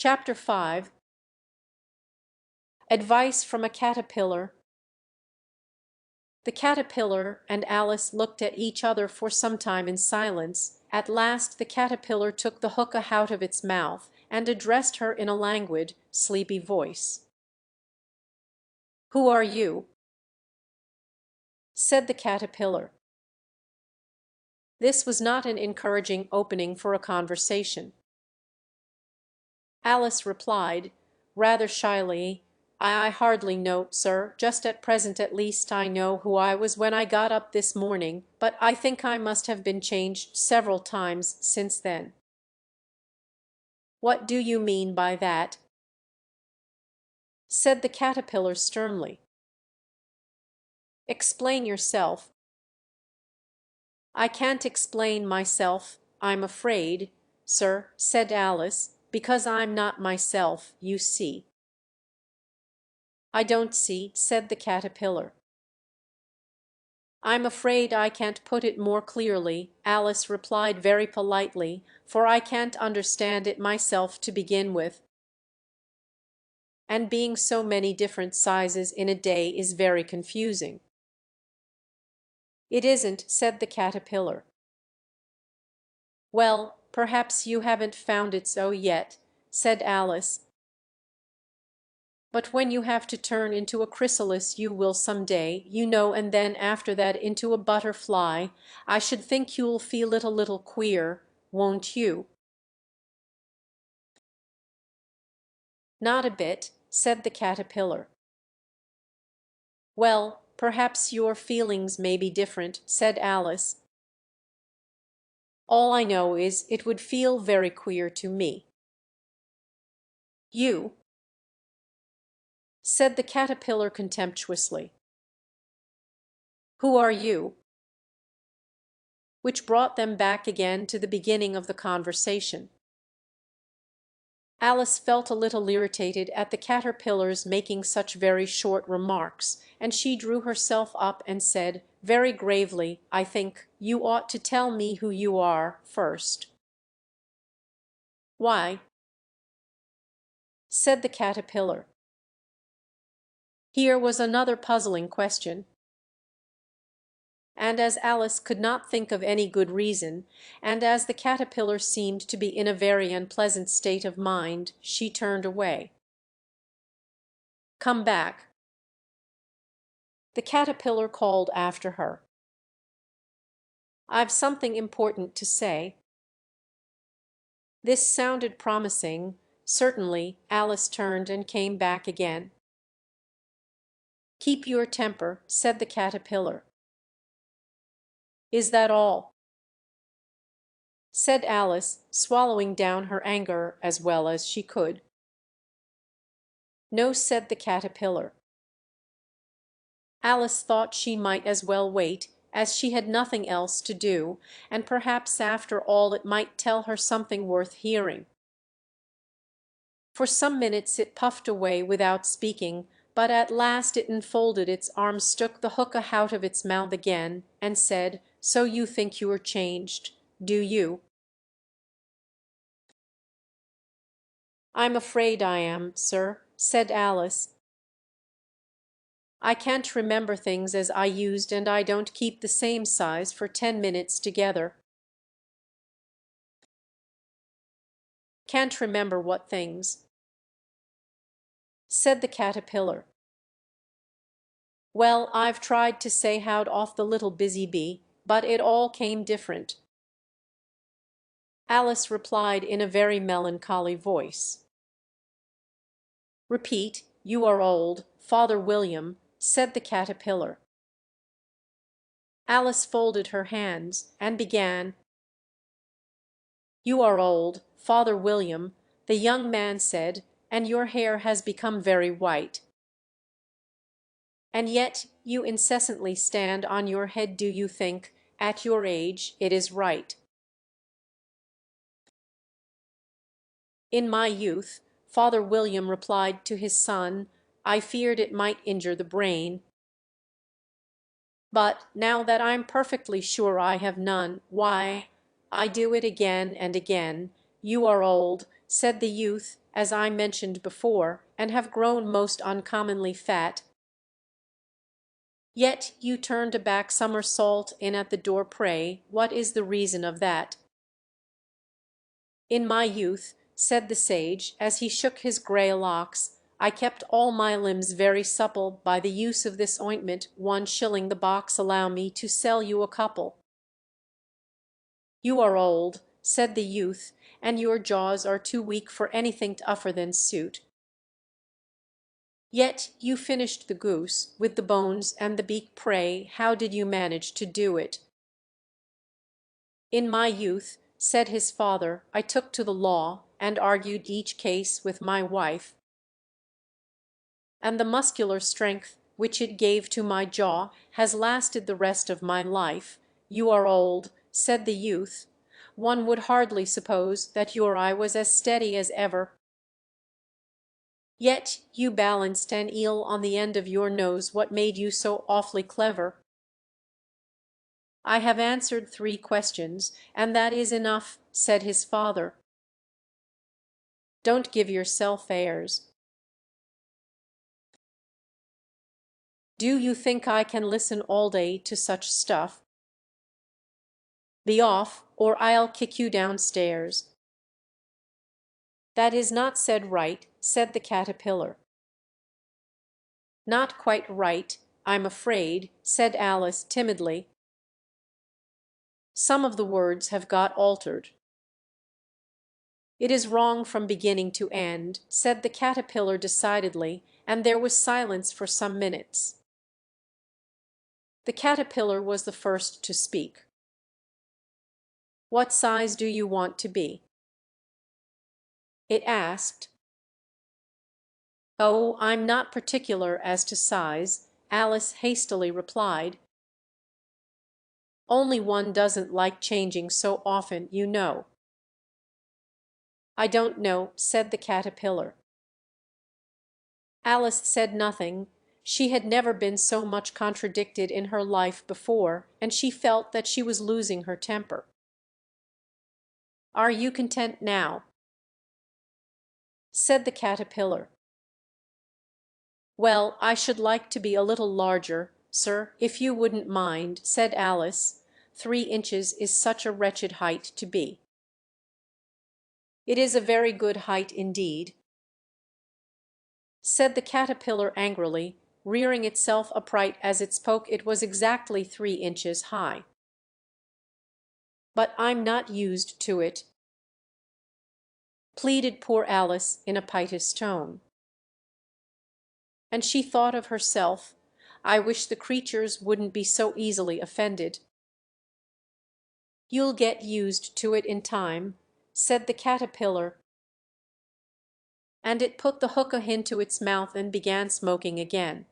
Chapter 5. Advice from a Caterpillar. The caterpillar and Alice looked at each other for some time in silence. At last the caterpillar took the hookah out of its mouth and addressed her in a languid, sleepy voice. "Who are you?" said the caterpillar. This was not an encouraging opening for a conversation. Alice replied, rather shyly, I hardly know, sir. Just at present at least I know who I was when I got up this morning, but I think I must have been changed several times since then." "What do you mean by that?" said the caterpillar sternly. "Explain yourself." "I can't explain myself, I'm afraid, sir," said Alice, "because I'm not myself, you see." "I don't see," said the caterpillar. "I'm afraid I can't put it more clearly," Alice replied very politely, "for I can't understand it myself to begin with. And being so many different sizes in a day is very confusing." "It isn't," said the caterpillar. "Well, perhaps you haven't found it so yet," said Alice. "But when you have to turn into a chrysalis you will some day, you know, and then after that into a butterfly, I should think you'll feel it a little queer, won't you?" "Not a bit," said the caterpillar. "Well, perhaps your feelings may be different," said Alice. "All I know is it would feel very queer to me." "You?" said the caterpillar contemptuously. "Who are you?" Which brought them back again to the beginning of the conversation. Alice felt a little irritated at the caterpillar's making such very short remarks, and she drew herself up and said, very gravely, "I think you ought to tell me who you are first." "Why?" said the caterpillar. Here was another puzzling question. And as Alice could not think of any good reason, and as the caterpillar seemed to be in a very unpleasant state of mind, she turned away. "Come back," the caterpillar called after her. "I've something important to say." This sounded promising. Certainly, Alice turned and came back again. "Keep your temper," said the caterpillar. "Is that all?" said Alice, swallowing down her anger as well as she could. "No," said the caterpillar. Alice thought she might as well wait, as she had nothing else to do, and perhaps after all it might tell her something worth hearing. For some minutes it puffed away without speaking, but at last it unfolded its arms, took the hookah out of its mouth again, and said, "So you think you are changed, do you?" "I'm afraid I am, sir," said Alice. "I can't remember things as I used, and I don't keep the same size for 10 minutes together." "Can't remember what things?" said the caterpillar. "Well, I've tried to say how'd off the little busy bee, but it all came different." Alice replied in a very melancholy voice. "Repeat, you are old, Father William," said the caterpillar. Alice folded her hands, and began. "You are old, Father William," the young man said, "and your hair has become very white. And yet you incessantly stand on your head. Do you think, at your age, it is right?" "In my youth," Father William replied to his son, "I feared it might injure the brain. But now that I'm perfectly sure I have none, why, I do it again and again." "You are old," said the youth, as I mentioned before, and have grown most uncommonly fat. Yet you turned a back somersault in at the door. Pray, what is the reason of that?" "In my youth," said the sage, as he shook his grey locks, "I kept all my limbs very supple by the use of this ointment. 1 shilling the box. Allow me to sell you a couple." "You are old," said the youth, "and your jaws are too weak for anything tougher than suit. Yet you finished the goose, with the bones and the beak. Pray, how did you manage to do it?" "In my youth," said his father, "I took to the law, and argued each case with my wife, and the muscular strength which it gave to my jaw has lasted the rest of my life." "You are old," said the youth. "One would hardly suppose that your eye was as steady as ever. Yet you balanced an eel on the end of your nose. What made you so awfully clever?" "I have answered 3 questions, and that is enough," said his father. "Don't give yourself airs. Do you think I can listen all day to such stuff? Be off, or I'll kick you downstairs." "That is not said right," said the caterpillar. "Not quite right, I'm afraid," said Alice timidly. "Some of the words have got altered." "It is wrong from beginning to end," said the caterpillar decidedly, and there was silence for some minutes. The caterpillar was the first to speak. "What size do you want to be?" it asked. "Oh, I'm not particular as to size," Alice hastily replied. "Only one doesn't like changing so often, you know." "I don't know," said the caterpillar. Alice said nothing. She had never been so much contradicted in her life before, and she felt that she was losing her temper. "Are you content now?" said the caterpillar. "Well, I should like to be a little larger, sir, if you wouldn't mind," said Alice. 3 inches is such a wretched height to be." "It is a very good height indeed," said the caterpillar angrily, rearing itself upright as it spoke. "It was exactly 3 inches high." "But I'm not used to it," pleaded poor Alice in a piteous tone. And she thought of herself, "I wish the creatures wouldn't be so easily offended." "You'll get used to it in time," said the caterpillar, and it put the hookah into its mouth and began smoking again.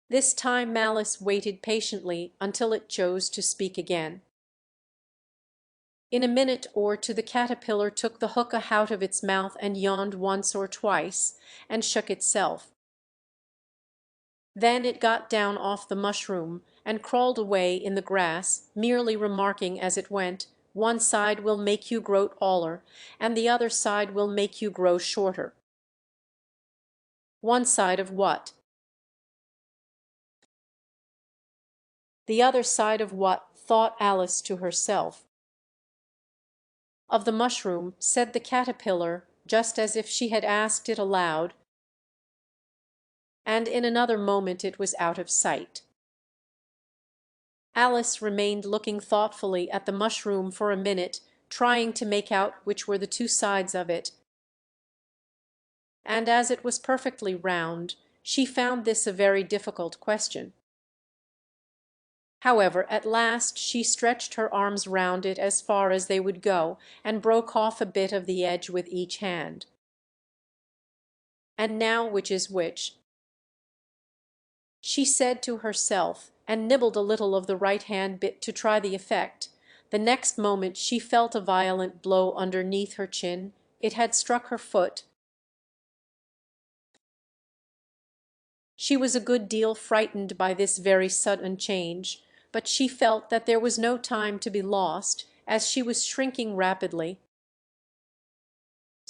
This time Alice waited patiently until it chose to speak again. In a minute or two the caterpillar took the hookah out of its mouth and yawned once or twice, and shook itself. Then it got down off the mushroom and crawled away in the grass, merely remarking as it went, "One side will make you grow taller, and the other side will make you grow shorter." "One side of what?" "The other side of what?" thought Alice to herself. "Of the mushroom," said the caterpillar, just as if she had asked it aloud, and in another moment it was out of sight. Alice remained looking thoughtfully at the mushroom for a minute, trying to make out which were the 2 sides of it, and as it was perfectly round, she found this a very difficult question. However, at last she stretched her arms round it as far as they would go, and broke off a bit of the edge with each hand. "And now which is which?" she said to herself, and nibbled a little of the right-hand bit to try the effect. The next moment she felt a violent blow underneath her chin. It had struck her foot. She was a good deal frightened by this very sudden change, but she felt that there was no time to be lost, as she was shrinking rapidly.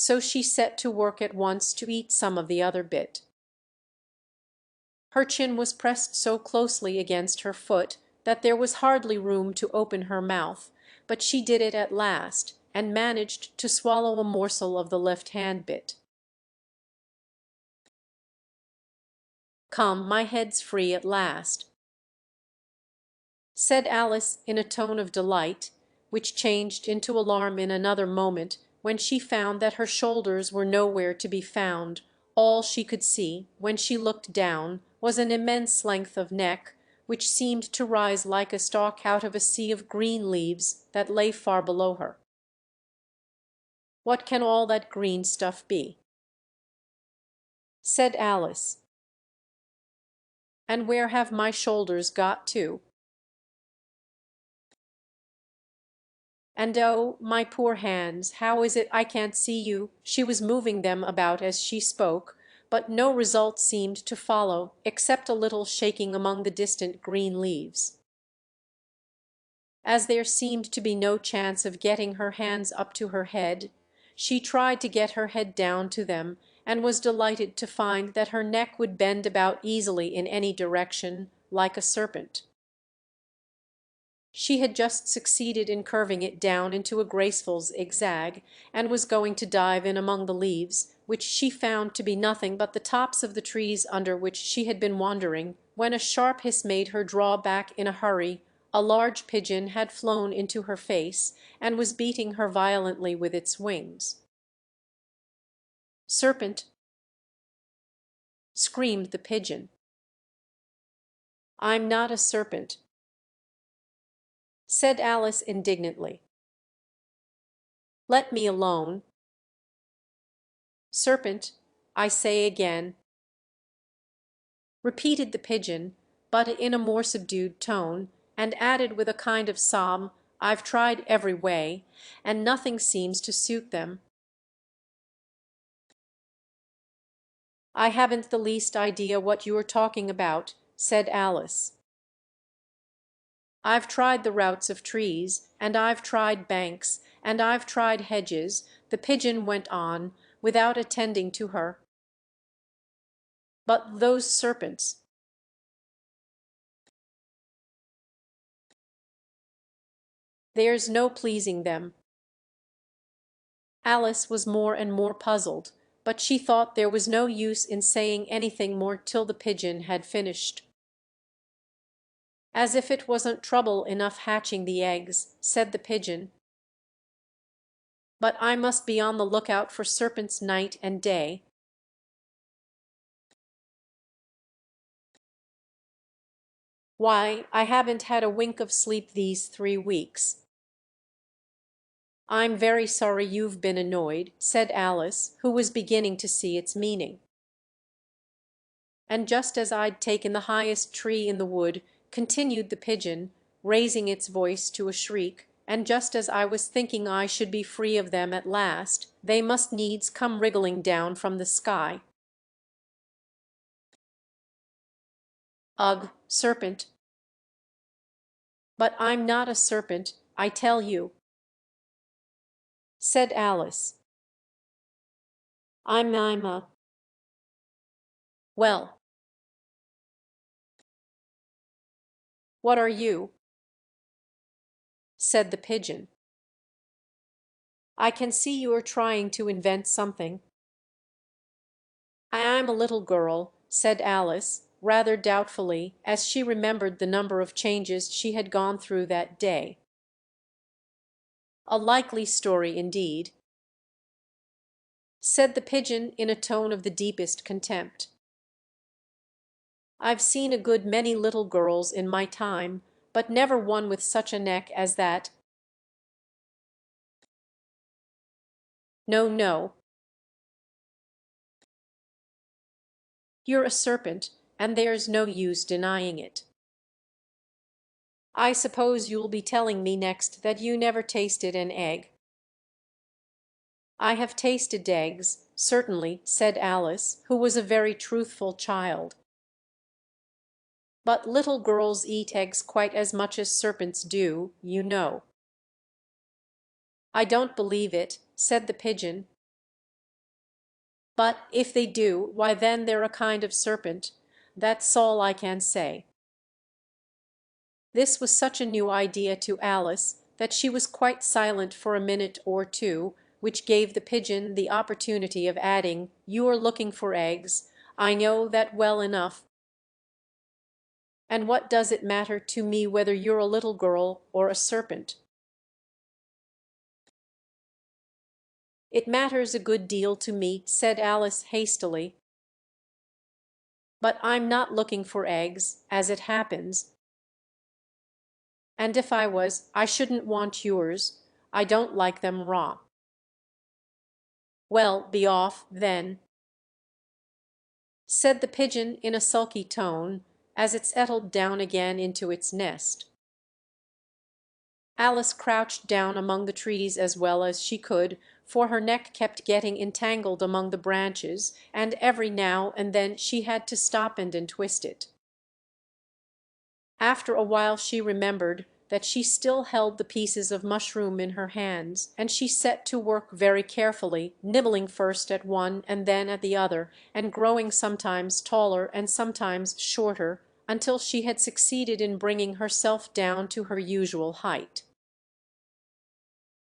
so she set to work at once to eat some of the other bit. Her chin was pressed so closely against her foot that there was hardly room to open her mouth, but she did it at last, and managed to swallow a morsel of the left-hand bit. "Come, my head's free at last," said Alice in a tone of delight, which changed into alarm in another moment when she found that her shoulders were nowhere to be found. All she could see, when she looked down, was an immense length of neck, which seemed to rise like a stalk out of a sea of green leaves that lay far below her. "What can all that green stuff be?" said Alice. "And where have my shoulders got to? And oh, my poor hands, how is it I can't see you?" She was moving them about as she spoke, but no result seemed to follow, except a little shaking among the distant green leaves. As there seemed to be no chance of getting her hands up to her head, she tried to get her head down to them, and was delighted to find that her neck would bend about easily in any direction, like a serpent. She had just succeeded in curving it down into a graceful zigzag, and was going to dive in among the leaves, which she found to be nothing but the tops of the trees under which she had been wandering, when a sharp hiss made her draw back in a hurry. A large pigeon had flown into her face, and was beating her violently with its wings. "Serpent!" screamed the pigeon. "I'm not a serpent," said Alice indignantly. "Let me alone." "Serpent, I say again," repeated the pigeon, but in a more subdued tone, and added with a kind of sob, "I've tried every way, and nothing seems to suit them." "I haven't the least idea what you are talking about," said Alice. "I've tried the roots of trees, and I've tried banks, and I've tried hedges," the pigeon went on, without attending to her. "But those serpents—" "There's no pleasing them." Alice was more and more puzzled, but she thought there was no use in saying anything more till the pigeon had finished. "As if it wasn't trouble enough hatching the eggs," said the pigeon. "But I must be on the lookout for serpents night and day." "Why, I haven't had a wink of sleep these 3 weeks." "I'm very sorry you've been annoyed," said Alice, who was beginning to see its meaning. "And just as I'd taken the highest tree in the wood," continued the pigeon, raising its voice to a shriek, "and just as I was thinking I should be free of them at last, they must needs come wriggling down from the sky." "Ugh, serpent!" "But I'm not a serpent, I tell you," said Alice. I'm a—" "Well, what are you?" said the pigeon. "I can see you are trying to invent something." "I'm a little girl," said Alice, rather doubtfully, as she remembered the number of changes she had gone through that day. "A likely story indeed," said the pigeon in a tone of the deepest contempt. "I've seen a good many little girls in my time, but never one with such a neck as that. No, no. You're a serpent, and there's no use denying it. I suppose you'll be telling me next that you never tasted an egg." "I have tasted eggs, certainly," said Alice, who was a very truthful child. "But little girls eat eggs quite as much as serpents do, you know." "I don't believe it," said the pigeon. But if they do, why then they're a kind of serpent. That's all I can say." This was such a new idea to Alice that she was quite silent for a minute or two, which gave the pigeon the opportunity of adding, "You're looking for eggs. I know that well enough. And what does it matter to me whether you're a little girl or a serpent?" "It matters a good deal to me," said Alice hastily. "But I'm not looking for eggs, as it happens. And if I was, I shouldn't want yours. I don't like them raw." "Well, be off, then," said the pigeon in a sulky tone, as it settled down again into its nest. Alice crouched down among the trees as well as she could, for her neck kept getting entangled among the branches, and every now and then she had to stop and untwist it. After a while she remembered that she still held the pieces of mushroom in her hands, and she set to work very carefully, nibbling first at one and then at the other, and growing sometimes taller and sometimes shorter, until she had succeeded in bringing herself down to her usual height.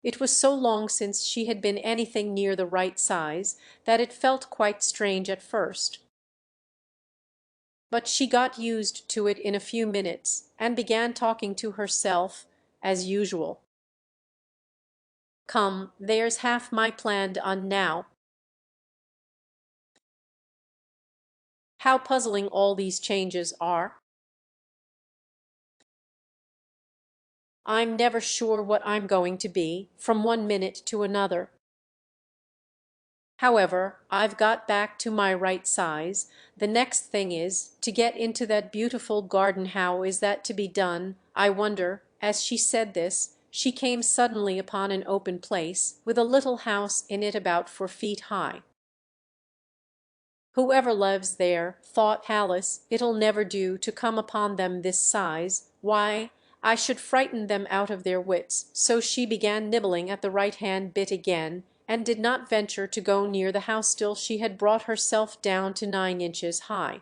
It was so long since she had been anything near the right size that it felt quite strange at first. But she got used to it in a few minutes, and began talking to herself as usual. "Come, there's half my plan done now. How puzzling all these changes are! I'm never sure what I'm going to be, from one minute to another. However, I've got back to my right size. The next thing is to get into that beautiful garden. How is that to be done, I wonder?" As she said this, she came suddenly upon an open place, with a little house in it about 4 feet high. "Whoever lives there," thought Alice, "it'll never do to come upon them this size. Why, I should frighten them out of their wits." So she began nibbling at the right-hand bit again, and did not venture to go near the house till she had brought herself down to 9 inches high.